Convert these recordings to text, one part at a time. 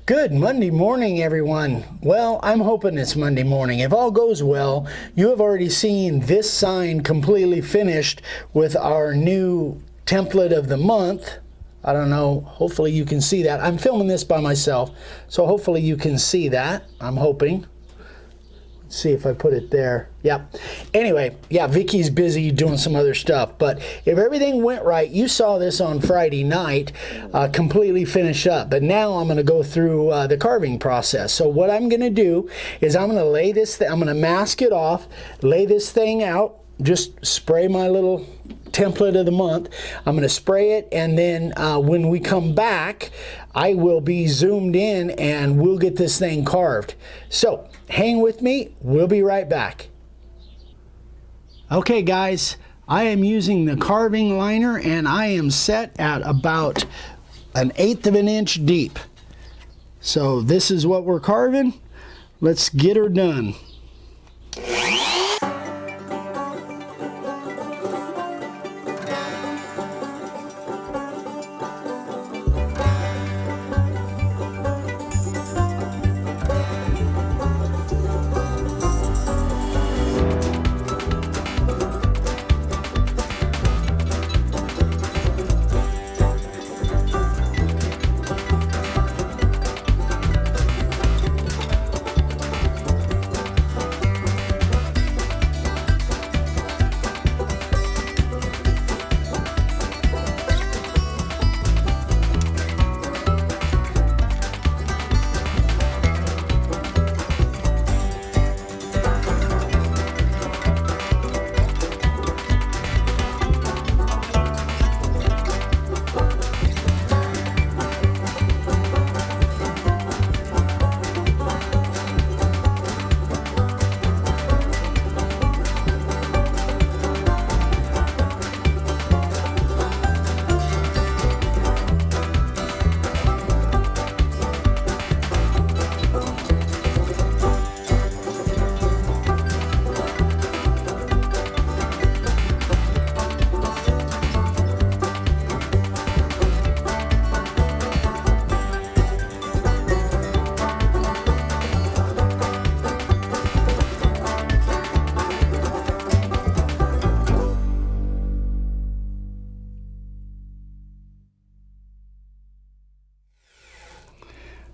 Good Monday morning, everyone. Well, I'm hoping it's Monday morning. If all goes well, you have already seen this sign completely finished with our new template of the month. I don't know, hopefully you can see that. I'm filming this by myself, so hopefully you can see that, I'm hoping. Let's see if I put it there. Yep. Anyway, yeah, Vicky's busy doing some other stuff, but if everything went right, you saw this on Friday night, completely finished up. But now I'm going to go through the carving process. So what I'm going to do is I'm going to lay this, I'm going to mask it off, lay this thing out, just spray my little template of the month. I'm going to spray it, and then when we come back, I will be zoomed in and we'll get this thing carved. So hang with me, we'll be right back. Okay guys, I am using the carving liner and I am set at about 1/8 of an inch deep. So this is what we're carving. Let's get her done.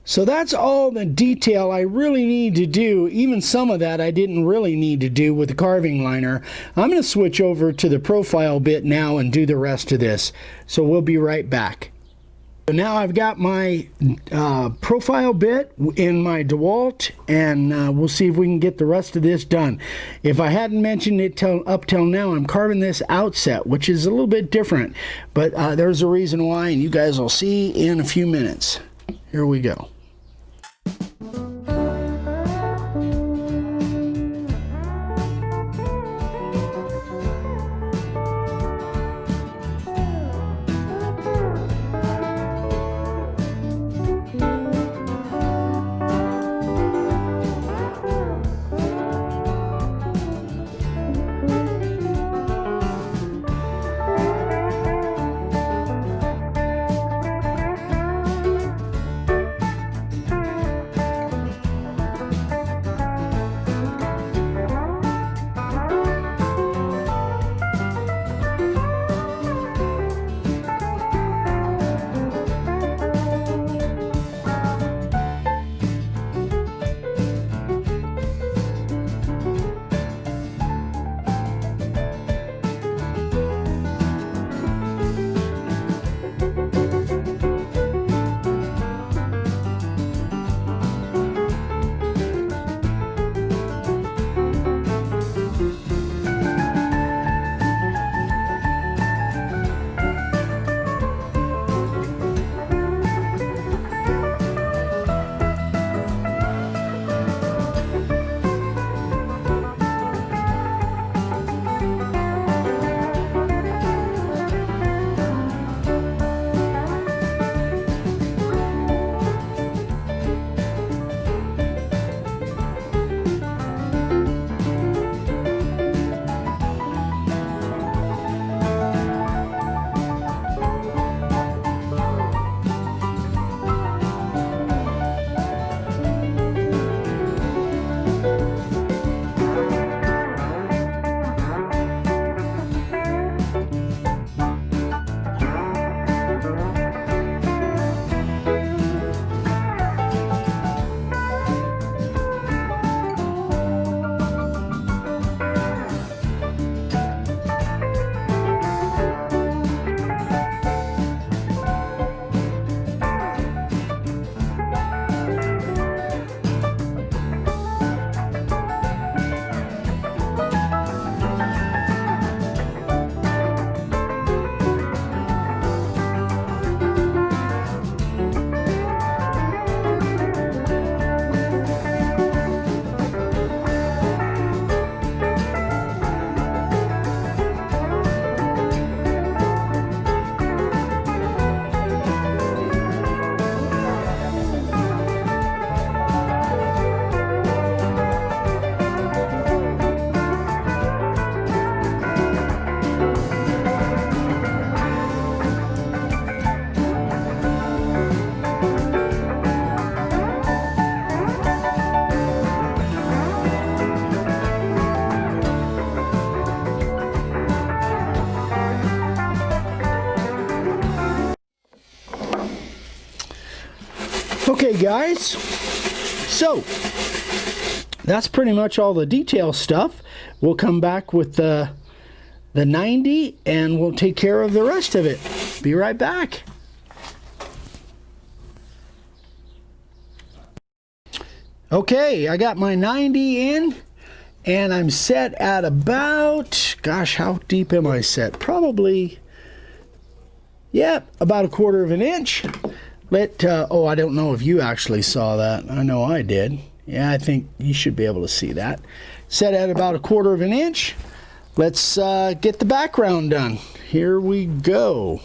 So that's all the detail I really need to do. Even some of that I didn't really need to do with the carving liner. I'm going to switch over to the profile bit now and do the rest of this. So we'll be right back. So now I've got my profile bit in my DeWalt, and we'll see if we can get the rest of this done. If I hadn't mentioned it up till now, I'm carving this outset, which is a little bit different. But there's a reason why, and you guys will see in a few minutes. Here we go. guys. So that's pretty much all the detail stuff. We'll come back with the 90 and we'll take care of the rest of it. Be right back. Okay, I got my 90 in and I'm set at about, gosh, how deep am I set? Probably, yeah, about 1/4 of an inch. Oh, I don't know if you actually saw that. I know I did. Yeah, I think you should be able to see that. Set at about 1/4 of an inch. Let's get the background done. Here we go.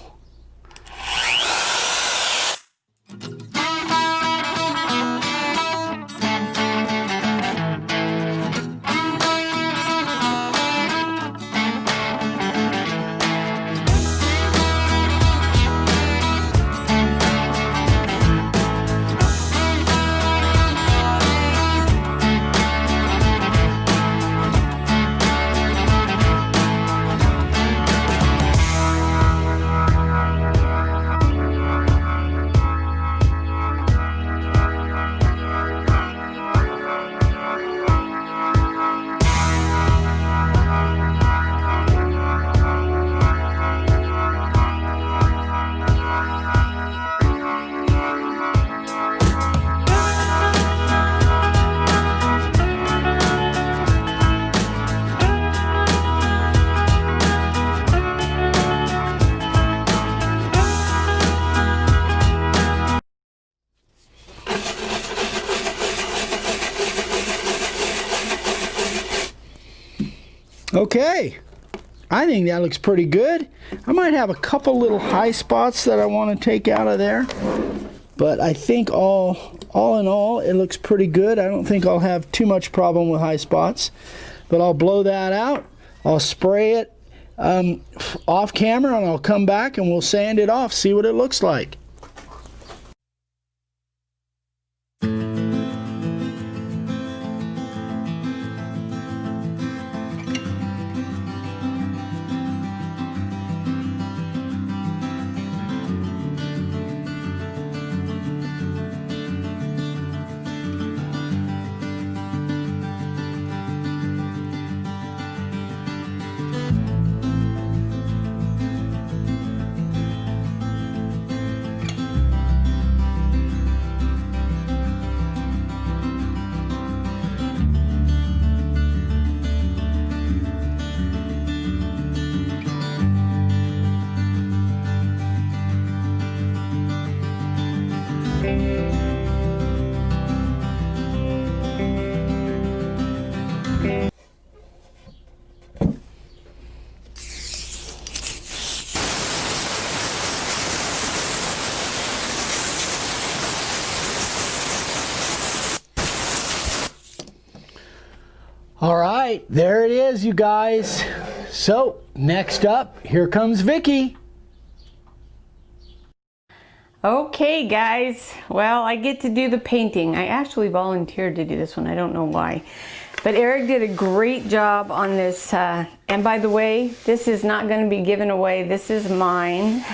Okay, I think that looks pretty good. I might have a couple little high spots that I want to take out of there, but I think all in all, it looks pretty good. I don't think I'll have too much problem with high spots, but I'll blow that out. I'll spray it off camera and I'll come back and we'll sand it off, see what it looks like. All right, there it is, you guys. So next up, here comes Vicky. Okay guys, well, I get to do the painting. I actually volunteered to do this one, I don't know why. But Eric did a great job on this, and by the way, this is not going to be given away, this is mine.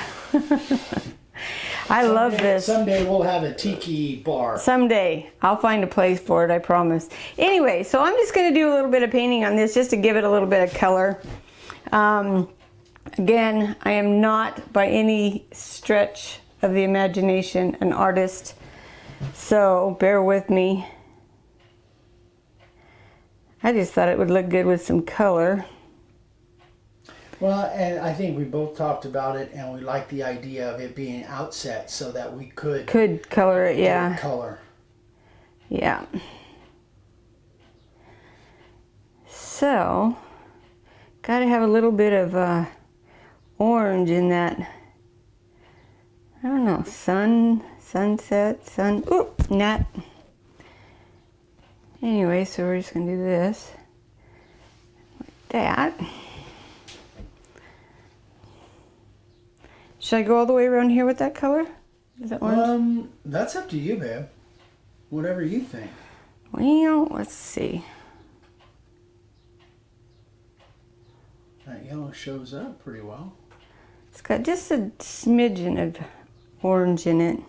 I love this. Someday we'll have a Tiki bar. Someday. I'll find a place for it, I promise. Anyway, so I'm just going to do a little bit of painting on this just to give it a little bit of color. Again, I am not by any stretch of the imagination an artist, so bear with me. I just thought it would look good with some color. Well, and I think we both talked about it, and we like the idea of it being outset so that we could color it, yeah. Color. Yeah. So, got to have a little bit of orange in that. I don't know, sunset, nut. Anyway, so we're just going to do this like that. Should I go all the way around here with that color? Is that orange? That's up to you, babe. Whatever you think. Well, let's see. That yellow shows up pretty well. It's got just a smidgen of orange in it.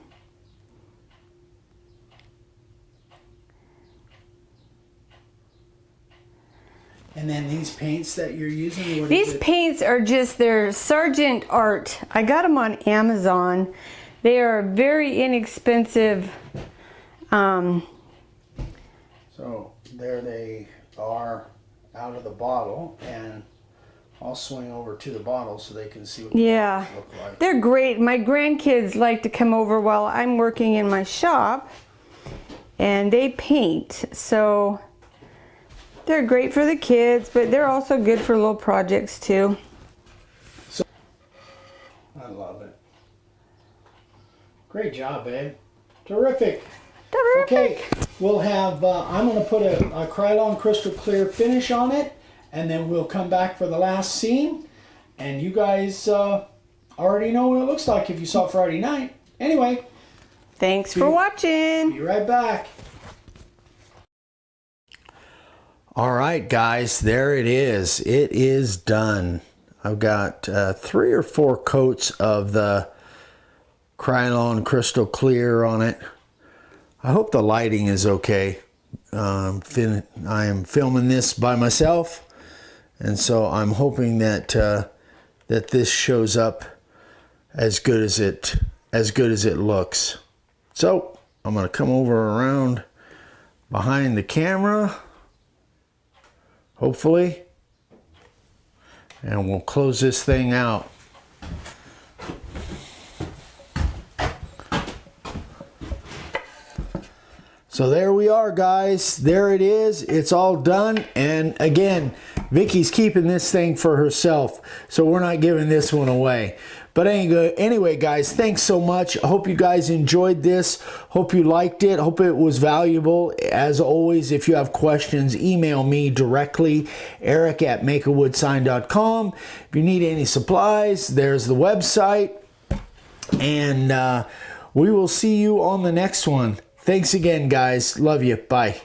And then these paints that you're using? What These paints are just their Sargent Art. I got them on Amazon. They are very inexpensive. So there they are out of the bottle, and I'll swing over to the bottle so they can see what the bottles look like. They're great. My grandkids like to come over while I'm working in my shop, and they paint. So they're great for the kids, but they're also good for little projects too. So, I love it. Great job, babe. Terrific. Okay, we'll have, I'm going to put a Krylon Crystal Clear finish on it, and then we'll come back for the last scene. And you guys already know what it looks like if you saw Friday night. Anyway. Thanks for watching. Be right back. All right, guys, there it is. It is done. I've got 3 or 4 coats of the Krylon Crystal Clear on it. I hope the lighting is okay. I am filming this by myself, and so I'm hoping that that this shows up as good as it looks. So I'm going to come over around behind the camera, hopefully, and we'll close this thing out. So there we are, guys. There it is. It's all done. And again, Vicky's keeping this thing for herself, so we're not giving this one away. But anyway, guys, thanks so much. I hope you guys enjoyed this. Hope you liked it. Hope it was valuable. As always, if you have questions, email me directly, eric@makeawoodsign.com. If you need any supplies, there's the website. And we will see you on the next one. Thanks again, guys. Love you. Bye.